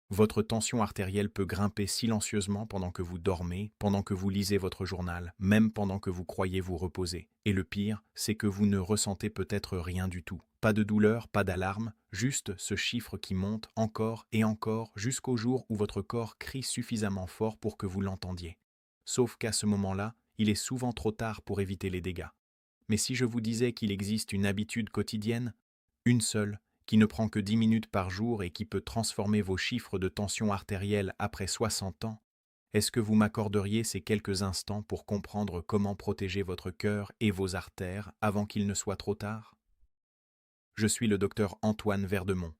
Votre tension artérielle peut grimper silencieusement pendant que vous dormez, pendant que vous lisez votre journal, même pendant que vous croyez vous reposer. Et le pire, c'est que vous ne ressentez peut-être rien du tout. Pas de douleur, pas d'alarme, juste ce chiffre qui monte encore et encore jusqu'au jour où votre corps crie suffisamment fort pour que vous l'entendiez. Sauf qu'à ce moment-là, il est souvent trop tard pour éviter les dégâts. Mais si je vous disais qu'il existe une habitude quotidienne, une seule, qui ne prend que 10 minutes par jour et qui peut transformer vos chiffres de tension artérielle après 60 ans, est-ce que vous m'accorderiez ces quelques instants pour comprendre comment protéger votre cœur et vos artères avant qu'il ne soit trop tard? Je suis le docteur Antoine Verdemont.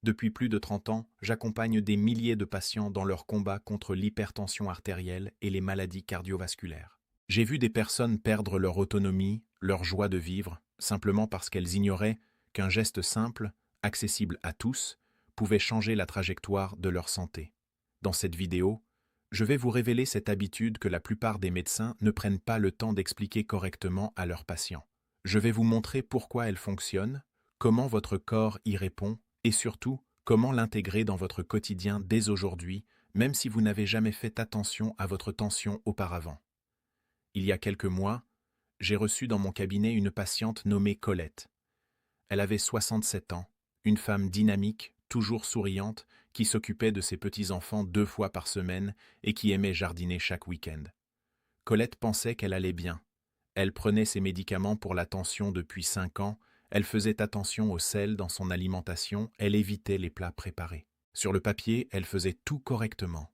Depuis plus de 30 ans, j'accompagne des milliers de patients dans leur combat contre l'hypertension artérielle et les maladies cardiovasculaires. J'ai vu des personnes perdre leur autonomie, leur joie de vivre, simplement parce qu'elles ignoraient qu'un geste simple, accessible à tous, pouvait changer la trajectoire de leur santé. Dans cette vidéo, je vais vous révéler cette habitude que la plupart des médecins ne prennent pas le temps d'expliquer correctement à leurs patients. Je vais vous montrer pourquoi elle fonctionne, comment votre corps y répond et surtout, comment l'intégrer dans votre quotidien dès aujourd'hui, même si vous n'avez jamais fait attention à votre tension auparavant. Il y a quelques mois, j'ai reçu dans mon cabinet une patiente nommée Colette. Elle avait 67 ans, une femme dynamique, toujours souriante, qui s'occupait de ses petits-enfants 2 fois par semaine et qui aimait jardiner chaque week-end. Colette pensait qu'elle allait bien. Elle prenait ses médicaments pour la tension depuis 5 ans, elle faisait attention au sel dans son alimentation, elle évitait les plats préparés. Sur le papier, elle faisait tout correctement.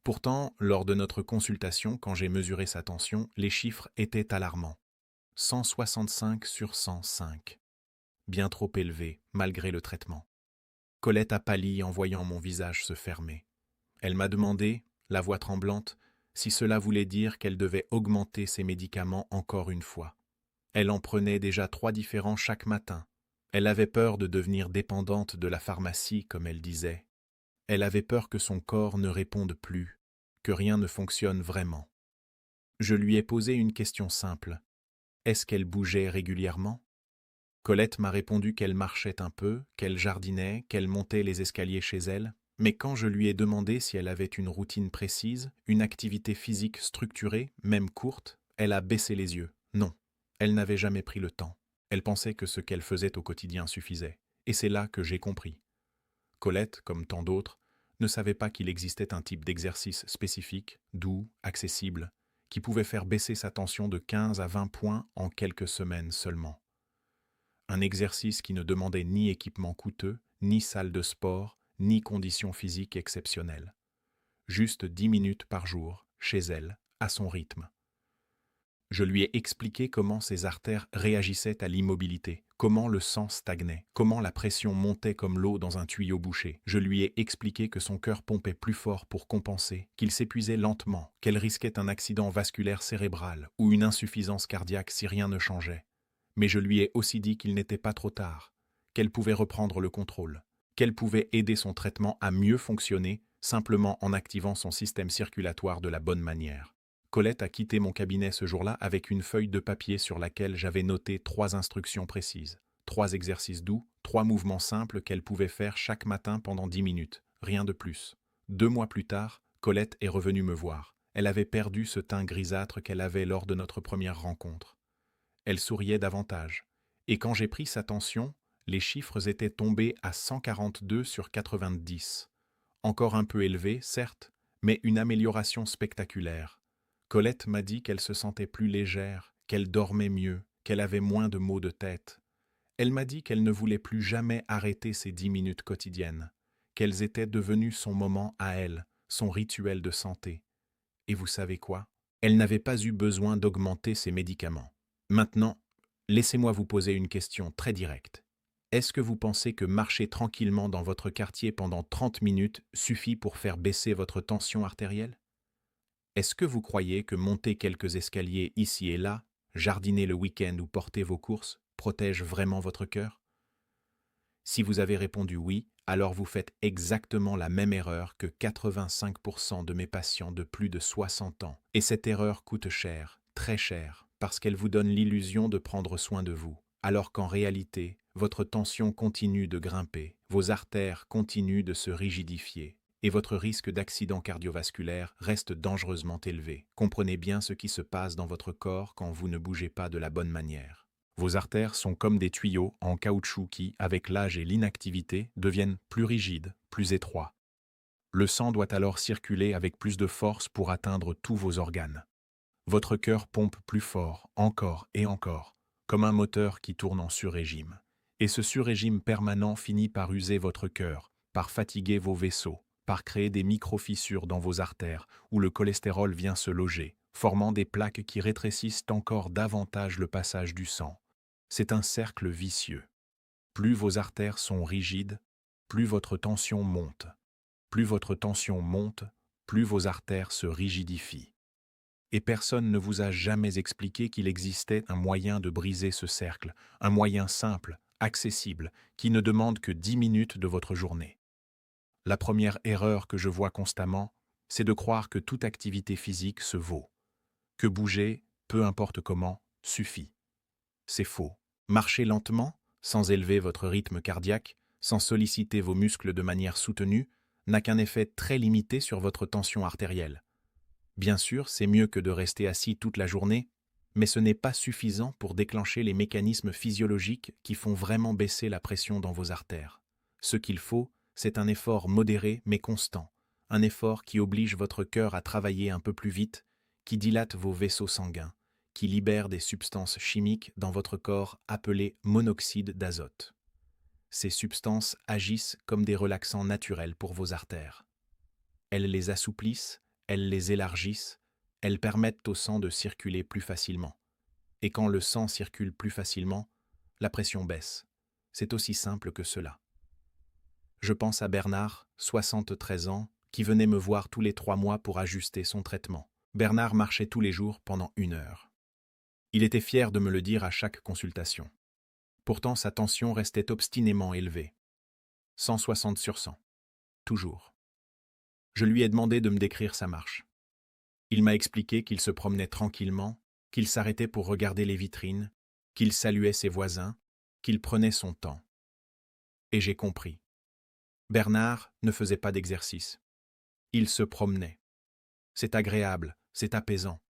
Pourtant, lors de notre consultation, quand j'ai mesuré sa tension, les chiffres étaient alarmants. 165 sur 105. Bien trop élevé, malgré le traitement. Colette a pâli en voyant mon visage se fermer. Elle m'a demandé, la voix tremblante, si cela voulait dire qu'elle devait augmenter ses médicaments encore une fois. Elle en prenait déjà 3 différents chaque matin. Elle avait peur de devenir dépendante de la pharmacie, comme elle disait. Elle avait peur que son corps ne réponde plus, que rien ne fonctionne vraiment. Je lui ai posé une question simple. Est-ce qu'elle bougeait régulièrement? Colette m'a répondu qu'elle marchait un peu, qu'elle jardinait, qu'elle montait les escaliers chez elle, mais quand je lui ai demandé si elle avait une routine précise, une activité physique structurée, même courte, elle a baissé les yeux. Non, elle n'avait jamais pris le temps. Elle pensait que ce qu'elle faisait au quotidien suffisait. Et c'est là que j'ai compris. Colette, comme tant d'autres, ne savait pas qu'il existait un type d'exercice spécifique, doux, accessible, qui pouvait faire baisser sa tension de 15 à 20 points en quelques semaines seulement. Un exercice qui ne demandait ni équipement coûteux, ni salle de sport, ni conditions physiques exceptionnelles. Juste 10 minutes par jour, chez elle, à son rythme. Je lui ai expliqué comment ses artères réagissaient à l'immobilité, comment le sang stagnait, comment la pression montait comme l'eau dans un tuyau bouché. Je lui ai expliqué que son cœur pompait plus fort pour compenser, qu'il s'épuisait lentement, qu'elle risquait un accident vasculaire cérébral ou une insuffisance cardiaque si rien ne changeait. Mais je lui ai aussi dit qu'il n'était pas trop tard, qu'elle pouvait reprendre le contrôle, qu'elle pouvait aider son traitement à mieux fonctionner simplement en activant son système circulatoire de la bonne manière. Colette a quitté mon cabinet ce jour-là avec une feuille de papier sur laquelle j'avais noté 3 instructions précises, 3 exercices doux, 3 mouvements simples qu'elle pouvait faire chaque matin pendant 10 minutes, rien de plus. 2 mois plus tard, Colette est revenue me voir. Elle avait perdu ce teint grisâtre qu'elle avait lors de notre première rencontre. Elle souriait davantage. Et quand j'ai pris sa tension, les chiffres étaient tombés à 142 sur 90. Encore un peu élevé, certes, mais une amélioration spectaculaire. Colette m'a dit qu'elle se sentait plus légère, qu'elle dormait mieux, qu'elle avait moins de maux de tête. Elle m'a dit qu'elle ne voulait plus jamais arrêter ses 10 minutes quotidiennes, qu'elles étaient devenues son moment à elle, son rituel de santé. Et vous savez quoi? Elle n'avait pas eu besoin d'augmenter ses médicaments. Maintenant, laissez-moi vous poser une question très directe. Est-ce que vous pensez que marcher tranquillement dans votre quartier pendant 30 minutes suffit pour faire baisser votre tension artérielle? Est-ce que vous croyez que monter quelques escaliers ici et là, jardiner le week-end ou porter vos courses protège vraiment votre cœur? Si vous avez répondu oui, alors vous faites exactement la même erreur que 85% de mes patients de plus de 60 ans. Et cette erreur coûte cher, très cher, parce qu'elle vous donne l'illusion de prendre soin de vous, alors qu'en réalité, votre tension continue de grimper, vos artères continuent de se rigidifier, et votre risque d'accident cardiovasculaire reste dangereusement élevé. Comprenez bien ce qui se passe dans votre corps quand vous ne bougez pas de la bonne manière. Vos artères sont comme des tuyaux en caoutchouc qui, avec l'âge et l'inactivité, deviennent plus rigides, plus étroits. Le sang doit alors circuler avec plus de force pour atteindre tous vos organes. Votre cœur pompe plus fort, encore et encore, comme un moteur qui tourne en sur-régime. Et ce sur-régime permanent finit par user votre cœur, par fatiguer vos vaisseaux, par créer des micro-fissures dans vos artères où le cholestérol vient se loger, formant des plaques qui rétrécissent encore davantage le passage du sang. C'est un cercle vicieux. Plus vos artères sont rigides, plus votre tension monte. Plus votre tension monte, plus vos artères se rigidifient. Et personne ne vous a jamais expliqué qu'il existait un moyen de briser ce cercle, un moyen simple, accessible, qui ne demande que 10 minutes de votre journée. La première erreur que je vois constamment, c'est de croire que toute activité physique se vaut. Que bouger, peu importe comment, suffit. C'est faux. Marchez lentement, sans élever votre rythme cardiaque, sans solliciter vos muscles de manière soutenue, n'a qu'un effet très limité sur votre tension artérielle. Bien sûr, c'est mieux que de rester assis toute la journée, mais ce n'est pas suffisant pour déclencher les mécanismes physiologiques qui font vraiment baisser la pression dans vos artères. Ce qu'il faut, c'est un effort modéré mais constant, un effort qui oblige votre cœur à travailler un peu plus vite, qui dilate vos vaisseaux sanguins, qui libère des substances chimiques dans votre corps appelées monoxyde d'azote. Ces substances agissent comme des relaxants naturels pour vos artères. Elles les assouplissent, elles les élargissent, elles permettent au sang de circuler plus facilement. Et quand le sang circule plus facilement, la pression baisse. C'est aussi simple que cela. Je pense à Bernard, 73 ans, qui venait me voir tous les 3 mois pour ajuster son traitement. Bernard marchait tous les jours pendant 1 heure. Il était fier de me le dire à chaque consultation. Pourtant, sa tension restait obstinément élevée. 160 sur 100. Toujours. Je lui ai demandé de me décrire sa marche. Il m'a expliqué qu'il se promenait tranquillement, qu'il s'arrêtait pour regarder les vitrines, qu'il saluait ses voisins, qu'il prenait son temps. Et j'ai compris. Bernard ne faisait pas d'exercice. Il se promenait. C'est agréable, c'est apaisant,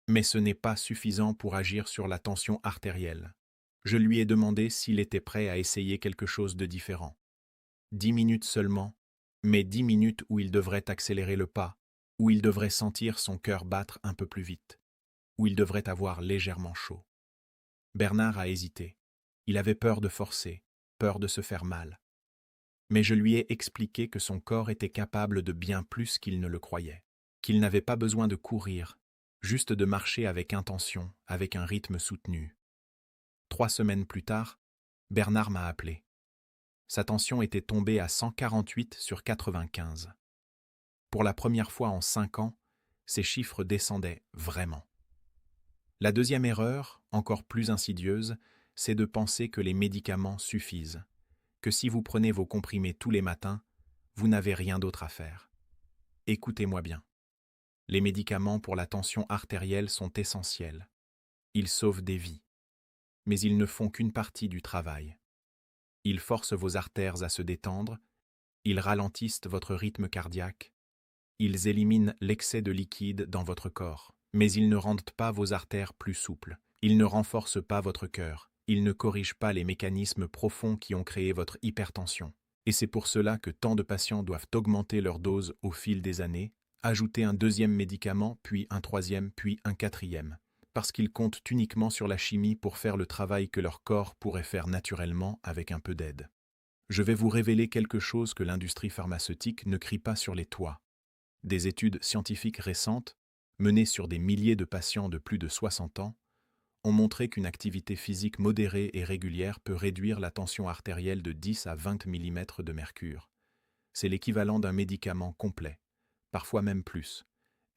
mais ce n'est pas suffisant pour agir sur la tension artérielle. Je lui ai demandé s'il était prêt à essayer quelque chose de différent. 10 minutes seulement, mais 10 minutes où il devrait accélérer le pas, où il devrait sentir son cœur battre un peu plus vite, où il devrait avoir légèrement chaud. Bernard a hésité. Il avait peur de forcer, peur de se faire mal. Mais je lui ai expliqué que son corps était capable de bien plus qu'il ne le croyait, qu'il n'avait pas besoin de courir, juste de marcher avec intention, avec un rythme soutenu. 3 semaines plus tard, Bernard m'a appelé. Sa tension était tombée à 148 sur 95. Pour la première fois en 5 ans, ces chiffres descendaient vraiment. La deuxième erreur, encore plus insidieuse, c'est de penser que les médicaments suffisent, que si vous prenez vos comprimés tous les matins, vous n'avez rien d'autre à faire. Écoutez-moi bien. Les médicaments pour la tension artérielle sont essentiels. Ils sauvent des vies. Mais ils ne font qu'une partie du travail. Ils forcent vos artères à se détendre, ils ralentissent votre rythme cardiaque, ils éliminent l'excès de liquide dans votre corps, mais ils ne rendent pas vos artères plus souples, ils ne renforcent pas votre cœur, ils ne corrigent pas les mécanismes profonds qui ont créé votre hypertension. Et c'est pour cela que tant de patients doivent augmenter leur dose au fil des années, ajouter un 2e médicament, puis un 3e, puis un 4e. Parce qu'ils comptent uniquement sur la chimie pour faire le travail que leur corps pourrait faire naturellement avec un peu d'aide. Je vais vous révéler quelque chose que l'industrie pharmaceutique ne crie pas sur les toits. Des études scientifiques récentes, menées sur des milliers de patients de plus de 60 ans, ont montré qu'une activité physique modérée et régulière peut réduire la tension artérielle de 10 à 20 mm de mercure. C'est l'équivalent d'un médicament complet, parfois même plus,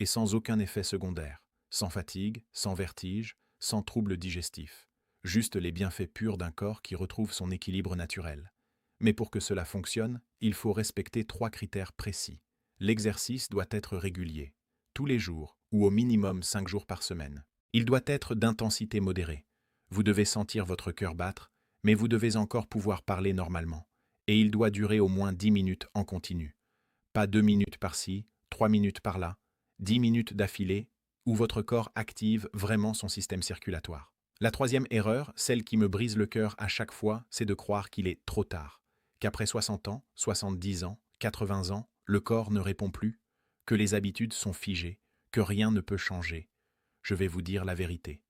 et sans aucun effet secondaire. Sans fatigue, sans vertige, sans troubles digestifs. Juste les bienfaits purs d'un corps qui retrouve son équilibre naturel. Mais pour que cela fonctionne, il faut respecter 3 critères précis. L'exercice doit être régulier, tous les jours, ou au minimum 5 jours par semaine. Il doit être d'intensité modérée. Vous devez sentir votre cœur battre, mais vous devez encore pouvoir parler normalement. Et il doit durer au moins 10 minutes en continu. Pas 2 minutes par-ci, 3 minutes par-là, 10 minutes d'affilée, où votre corps active vraiment son système circulatoire. La troisième erreur, celle qui me brise le cœur à chaque fois, c'est de croire qu'il est trop tard, qu'après 60 ans, 70 ans, 80 ans, le corps ne répond plus, que les habitudes sont figées, que rien ne peut changer. Je vais vous dire la vérité.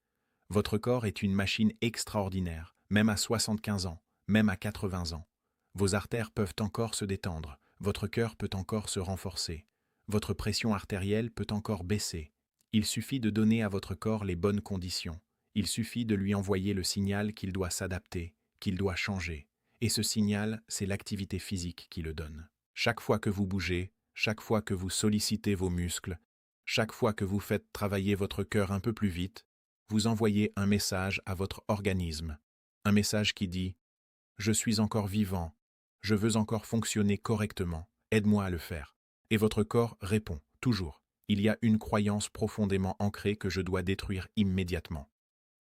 Votre corps est une machine extraordinaire, même à 75 ans, même à 80 ans. Vos artères peuvent encore se détendre, votre cœur peut encore se renforcer, votre pression artérielle peut encore baisser. Il suffit de donner à votre corps les bonnes conditions. Il suffit de lui envoyer le signal qu'il doit s'adapter, qu'il doit changer. Et ce signal, c'est l'activité physique qui le donne. Chaque fois que vous bougez, chaque fois que vous sollicitez vos muscles, chaque fois que vous faites travailler votre cœur un peu plus vite, vous envoyez un message à votre organisme. Un message qui dit « Je suis encore vivant, je veux encore fonctionner correctement, aide-moi à le faire ». Et votre corps répond, toujours. Il y a une croyance profondément ancrée que je dois détruire immédiatement.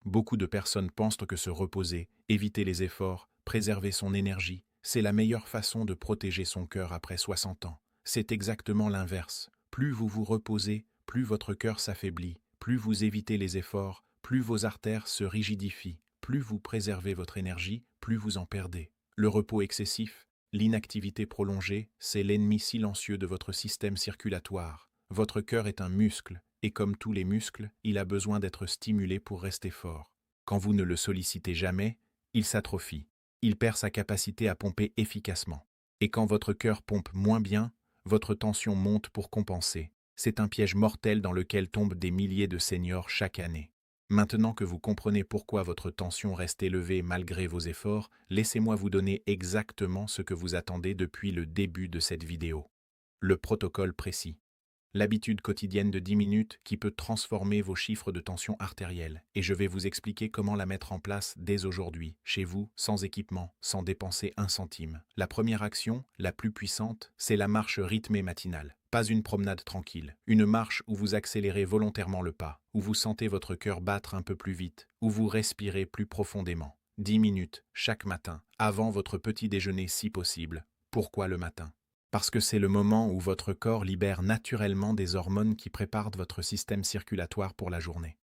Beaucoup de personnes pensent que se reposer, éviter les efforts, préserver son énergie, c'est la meilleure façon de protéger son cœur après 60 ans. C'est exactement l'inverse. Plus vous vous reposez, plus votre cœur s'affaiblit, plus vous évitez les efforts, plus vos artères se rigidifient, plus vous préservez votre énergie, plus vous en perdez. Le repos excessif, l'inactivité prolongée, c'est l'ennemi silencieux de votre système circulatoire. Votre cœur est un muscle, et comme tous les muscles, il a besoin d'être stimulé pour rester fort. Quand vous ne le sollicitez jamais, il s'atrophie. Il perd sa capacité à pomper efficacement. Et quand votre cœur pompe moins bien, votre tension monte pour compenser. C'est un piège mortel dans lequel tombent des milliers de seniors chaque année. Maintenant que vous comprenez pourquoi votre tension reste élevée malgré vos efforts, laissez-moi vous donner exactement ce que vous attendez depuis le début de cette vidéo. Le protocole précis. L'habitude quotidienne de 10 minutes qui peut transformer vos chiffres de tension artérielle. Et je vais vous expliquer comment la mettre en place dès aujourd'hui, chez vous, sans équipement, sans dépenser un centime. La première action, la plus puissante, c'est la marche rythmée matinale. Pas une promenade tranquille, une marche où vous accélérez volontairement le pas, où vous sentez votre cœur battre un peu plus vite, où vous respirez plus profondément. 10 minutes, chaque matin, avant votre petit déjeuner si possible. Pourquoi le matin ? Parce que c'est le moment où votre corps libère naturellement des hormones qui préparent votre système circulatoire pour la journée.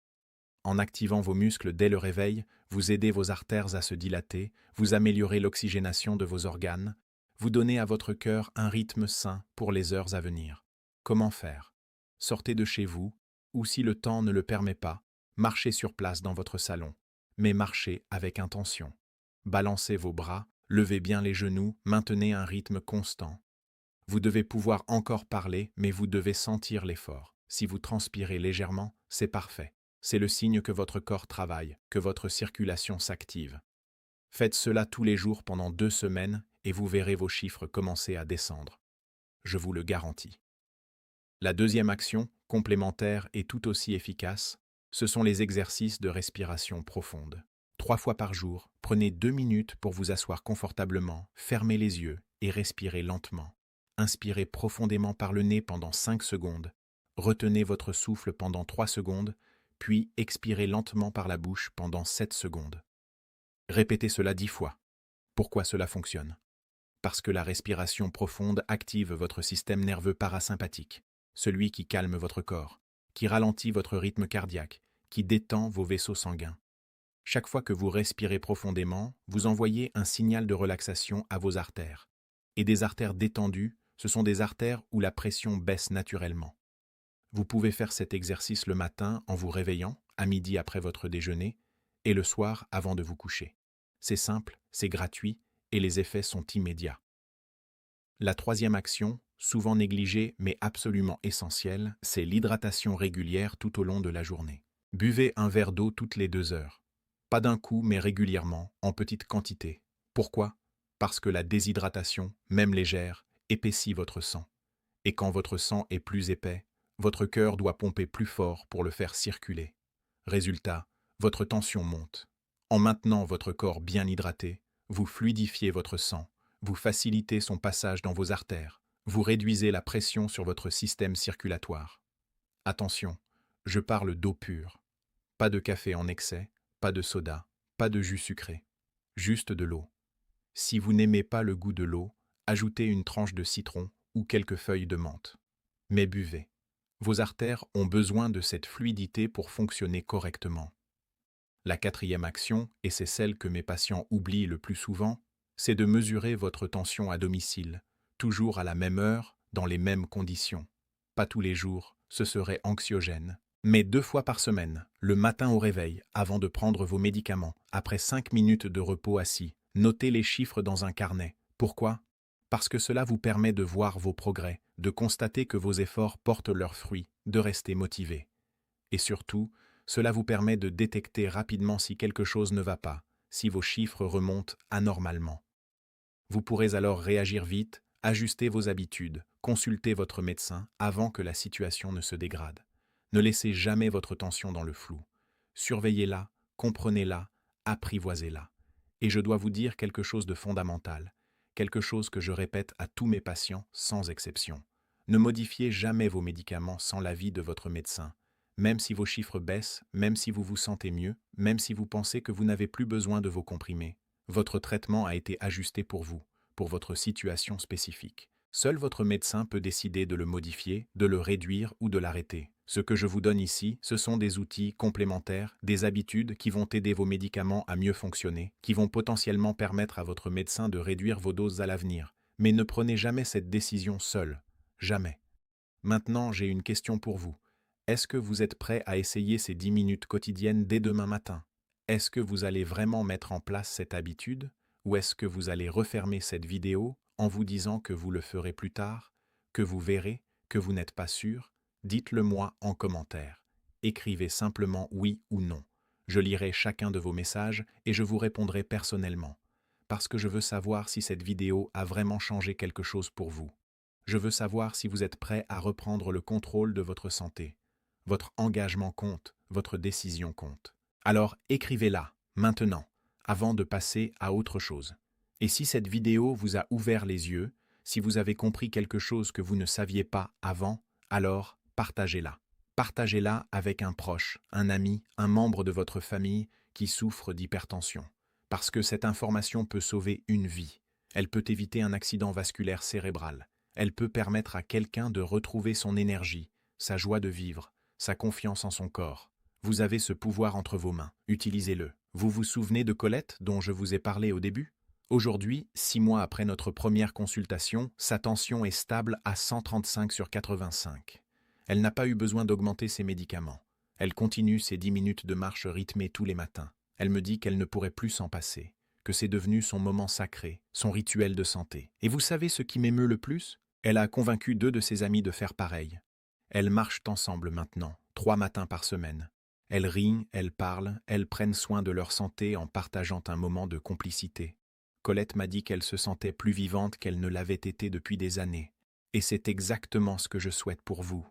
En activant vos muscles dès le réveil, vous aidez vos artères à se dilater, vous améliorez l'oxygénation de vos organes, vous donnez à votre cœur un rythme sain pour les heures à venir. Comment faire ? Sortez de chez vous, ou si le temps ne le permet pas, marchez sur place dans votre salon, mais marchez avec intention. Balancez vos bras, levez bien les genoux, maintenez un rythme constant. Vous devez pouvoir encore parler, mais vous devez sentir l'effort. Si vous transpirez légèrement, c'est parfait. C'est le signe que votre corps travaille, que votre circulation s'active. Faites cela tous les jours pendant 2 semaines et vous verrez vos chiffres commencer à descendre. Je vous le garantis. La deuxième action, complémentaire et tout aussi efficace, ce sont les exercices de respiration profonde. 3 fois par jour, prenez 2 minutes pour vous asseoir confortablement, fermez les yeux et respirez lentement. Inspirez profondément par le nez pendant 5 secondes, retenez votre souffle pendant 3 secondes, puis expirez lentement par la bouche pendant 7 secondes. Répétez cela 10 fois. Pourquoi cela fonctionne ? Parce que la respiration profonde active votre système nerveux parasympathique, celui qui calme votre corps, qui ralentit votre rythme cardiaque, qui détend vos vaisseaux sanguins. Chaque fois que vous respirez profondément, vous envoyez un signal de relaxation à vos artères. Et des artères détendues, ce sont des artères où la pression baisse naturellement. Vous pouvez faire cet exercice le matin en vous réveillant, à midi après votre déjeuner, et le soir avant de vous coucher. C'est simple, c'est gratuit, et les effets sont immédiats. La troisième action, souvent négligée mais absolument essentielle, c'est l'hydratation régulière tout au long de la journée. Buvez un verre d'eau toutes les 2 heures. Pas d'un coup, mais régulièrement, en petite quantité. Pourquoi ? Parce que la déshydratation, même légère, épaissit votre sang. Et quand votre sang est plus épais, votre cœur doit pomper plus fort pour le faire circuler. Résultat, votre tension monte. En maintenant votre corps bien hydraté, vous fluidifiez votre sang, vous facilitez son passage dans vos artères, vous réduisez la pression sur votre système circulatoire. Attention, je parle d'eau pure. Pas de café en excès, pas de soda, pas de jus sucré. Juste de l'eau. Si vous n'aimez pas le goût de l'eau, ajoutez une tranche de citron ou quelques feuilles de menthe. Mais buvez. Vos artères ont besoin de cette fluidité pour fonctionner correctement. La quatrième action, et c'est celle que mes patients oublient le plus souvent, c'est de mesurer votre tension à domicile, toujours à la même heure, dans les mêmes conditions. Pas tous les jours, ce serait anxiogène. Mais 2 fois par semaine, le matin au réveil, avant de prendre vos médicaments, après 5 minutes de repos assis, notez les chiffres dans un carnet. Pourquoi? Parce que cela vous permet de voir vos progrès, de constater que vos efforts portent leurs fruits, de rester motivé. Et surtout, cela vous permet de détecter rapidement si quelque chose ne va pas, si vos chiffres remontent anormalement. Vous pourrez alors réagir vite, ajuster vos habitudes, consulter votre médecin avant que la situation ne se dégrade. Ne laissez jamais votre tension dans le flou. Surveillez-la, comprenez-la, apprivoisez-la. Et je dois vous dire quelque chose de fondamental, quelque chose que je répète à tous mes patients sans exception. Ne modifiez jamais vos médicaments sans l'avis de votre médecin. Même si vos chiffres baissent, même si vous vous sentez mieux, même si vous pensez que vous n'avez plus besoin de vos comprimés, votre traitement a été ajusté pour vous, pour votre situation spécifique. Seul votre médecin peut décider de le modifier, de le réduire ou de l'arrêter. Ce que je vous donne ici, ce sont des outils complémentaires, des habitudes qui vont aider vos médicaments à mieux fonctionner, qui vont potentiellement permettre à votre médecin de réduire vos doses à l'avenir. Mais ne prenez jamais cette décision seul. Jamais. Maintenant, j'ai une question pour vous. Est-ce que vous êtes prêt à essayer ces 10 minutes quotidiennes dès demain matin? Est-ce que vous allez vraiment mettre en place cette habitude? Ou est-ce que vous allez refermer cette vidéo en vous disant que vous le ferez plus tard, que vous verrez, que vous n'êtes pas sûr? Dites-le moi en commentaire. Écrivez simplement oui ou non. Je lirai chacun de vos messages et je vous répondrai personnellement. Parce que je veux savoir si cette vidéo a vraiment changé quelque chose pour vous. Je veux savoir si vous êtes prêt à reprendre le contrôle de votre santé. Votre engagement compte, votre décision compte. Alors écrivez-la, maintenant, avant de passer à autre chose. Et si cette vidéo vous a ouvert les yeux, si vous avez compris quelque chose que vous ne saviez pas avant, alors partagez-la. Partagez-la avec un proche, un ami, un membre de votre famille qui souffre d'hypertension. Parce que cette information peut sauver une vie. Elle peut éviter un accident vasculaire cérébral. Elle peut permettre à quelqu'un de retrouver son énergie, sa joie de vivre, sa confiance en son corps. Vous avez ce pouvoir entre vos mains, utilisez-le. Vous vous souvenez de Colette dont je vous ai parlé au début? Aujourd'hui, 6 mois après notre première consultation, sa tension est stable à 135 sur 85. Elle n'a pas eu besoin d'augmenter ses médicaments. Elle continue ses 10 minutes de marche rythmée tous les matins. Elle me dit qu'elle ne pourrait plus s'en passer, que c'est devenu son moment sacré, son rituel de santé. Et vous savez ce qui m'émeut le plus? Elle a convaincu 2 de ses amis de faire pareil. Elles marchent ensemble maintenant, 3 matins par semaine. Elles rient, elles parlent, elles prennent soin de leur santé en partageant un moment de complicité. Colette m'a dit qu'elle se sentait plus vivante qu'elle ne l'avait été depuis des années. Et c'est exactement ce que je souhaite pour vous.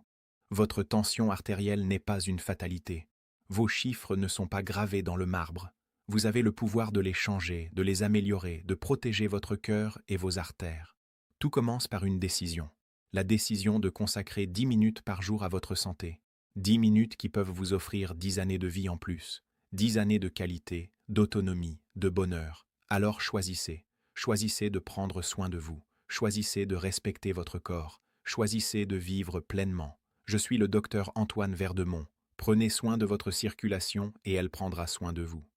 Votre tension artérielle n'est pas une fatalité. Vos chiffres ne sont pas gravés dans le marbre. Vous avez le pouvoir de les changer, de les améliorer, de protéger votre cœur et vos artères. Tout commence par une décision. La décision de consacrer 10 minutes par jour à votre santé. 10 minutes qui peuvent vous offrir 10 années de vie en plus. 10 années de qualité, d'autonomie, de bonheur. Alors choisissez. Choisissez de prendre soin de vous. Choisissez de respecter votre corps. Choisissez de vivre pleinement. Je suis le docteur Antoine Verdemont. Prenez soin de votre circulation et elle prendra soin de vous.